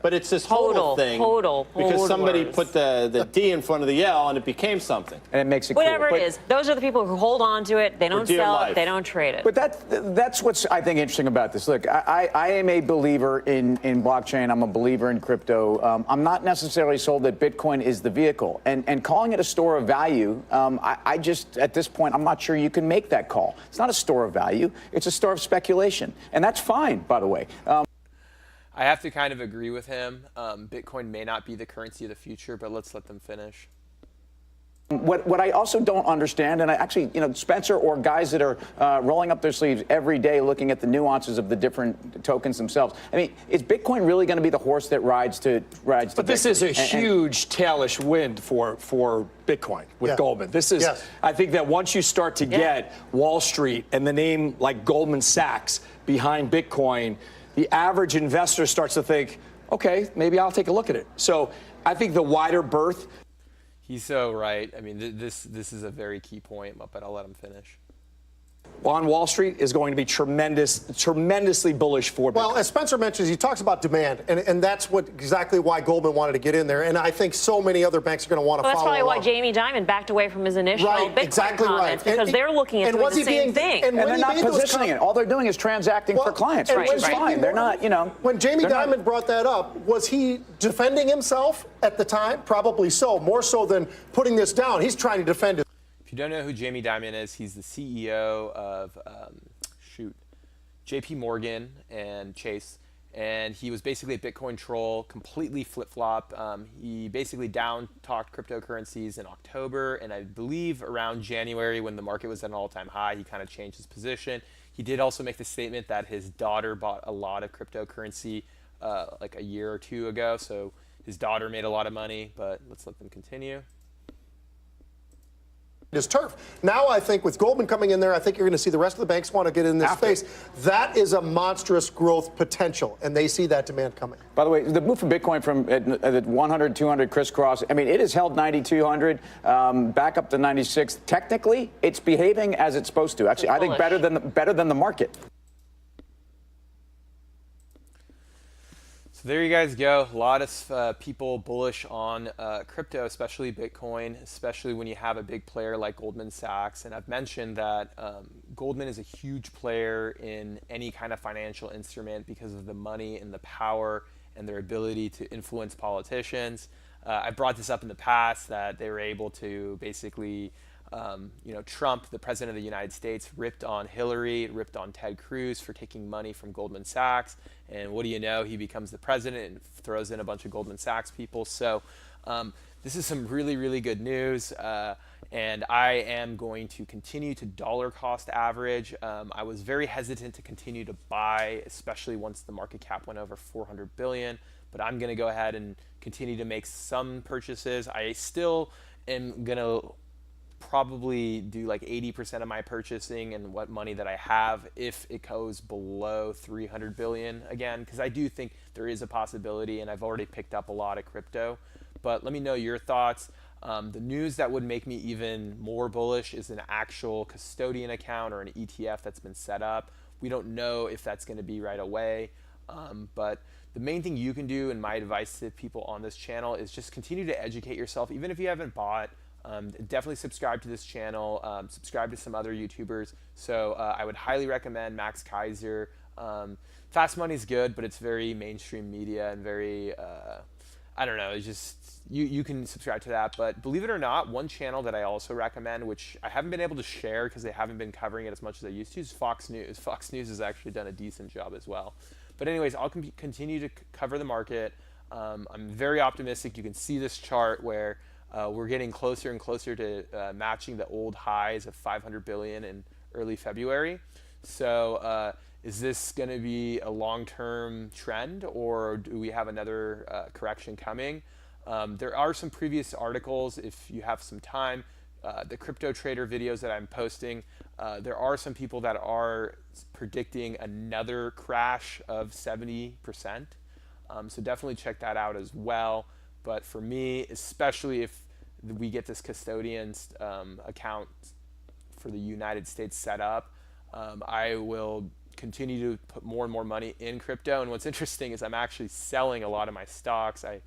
But it's this hodl thing. Because somebody words. put the D in front of the L and it became something. And it makes it Whatever cool. it is. Those are the people who hold on to it. They don't sell it. They don't trade it. But that's what's, I think, interesting about this. Look, I am a believer in blockchain. I'm a believer in crypto. I'm not necessarily sold that Bitcoin is the vehicle. And calling it a store of value, I just, at this point, I'm not sure you can make that call. It's not a store of value. It's a store of speculation. And that's fine, by the way. I have to kind of agree with him. Bitcoin may not be the currency of the future, but let's let them finish. What I also don't understand, and I actually, Spencer or guys that are rolling up their sleeves every day looking at the nuances of the different tokens themselves. I mean, is Bitcoin really going to be the horse that rides to But this is a huge tailish wind for Bitcoin with Goldman. This is, I think that once you start to get Wall Street and the name like Goldman Sachs behind Bitcoin, the average investor starts to think, okay, maybe I'll take a look at it. So I think the wider berth. He's so right. I mean, this is a very key point, but I'll let him finish. On Wall Street is going to be tremendously bullish for Bitcoin. Well, as Spencer mentions, he talks about demand, and that's exactly why Goldman wanted to get in there. And I think so many other banks are going to want to follow along. That's probably why Jamie Dimon backed away from his initial Bitcoin comments, because they're looking at the same thing. And they're not positioning it. All they're doing is transacting for clients, which is fine. They're not, When Jamie Dimon brought that up, was he defending himself at the time? Probably so, more so than putting this down. He's trying to defend it. If you don't know who Jamie Dimon is, he's the CEO of, JP Morgan and Chase. And he was basically a Bitcoin troll, completely flip-flop. He basically down-talked cryptocurrencies in October, and I believe around January when the market was at an all-time high, he kind of changed his position. He did also make the statement that his daughter bought a lot of cryptocurrency like a year or two ago, so his daughter made a lot of money, but let's let them continue. His turf. Now I think with Goldman coming in there, I think you're going to see the rest of the banks want to get in this space. That is a monstrous growth potential, and they see that demand coming. By the way, the move from Bitcoin from at 100, 200 crisscross, I mean, it has held 9,200 back up to 96. Technically, it's behaving as it's supposed to. Actually, I think better than the market. So there you guys go. A lot of people bullish on crypto, especially Bitcoin, especially when you have a big player like Goldman Sachs. And I've mentioned that Goldman is a huge player in any kind of financial instrument because of the money and the power and their ability to influence politicians. I brought this up in the past that they were able to basically Trump, the president of the United States, ripped on Hillary, ripped on Ted Cruz for taking money from Goldman Sachs. And what do you know? He becomes the president and throws in a bunch of Goldman Sachs people. So this is some really, really good news. And I am going to continue to dollar cost average. I was very hesitant to continue to buy, especially once the market cap went over 400 billion. But I'm going to go ahead and continue to make some purchases. I still am going to probably do like 80% of my purchasing and what money that I have if it goes below 300 billion again, because I do think there is a possibility, and I've already picked up a lot of crypto. But let me know your thoughts. The news that would make me even more bullish is an actual custodian account or an ETF that's been set up. We don't know if that's going to be right away, but the main thing you can do, and my advice to people on this channel, is just continue to educate yourself, even if you haven't bought. Definitely subscribe to this channel, subscribe to some other YouTubers. So I would highly recommend Max Kaiser. Fast Money's good, but it's very mainstream media and very, I don't know, it's just, you can subscribe to that. But believe it or not, one channel that I also recommend, which I haven't been able to share because they haven't been covering it as much as I used to, is Fox News. Fox News has actually done a decent job as well. But anyways, I'll continue to cover the market. I'm very optimistic. You can see this chart where we're getting closer and closer to matching the old highs of 500 billion in early February. So is this going to be a long-term trend, or do we have another correction coming? There are some previous articles, if you have some time, the crypto trader videos that I'm posting. There are some people that are predicting another crash of 70%. So definitely check that out as well. But for me, especially if we get this custodian's account for the United States set up, I will continue to put more and more money in crypto. And what's interesting is I'm actually selling a lot of my stocks. I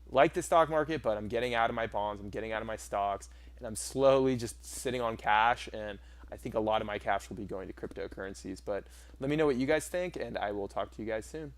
like the stock market, but I'm getting out of my bonds, I'm getting out of my stocks, and I'm slowly just sitting on cash. And I think a lot of my cash will be going to cryptocurrencies. But let me know what you guys think, and I will talk to you guys soon.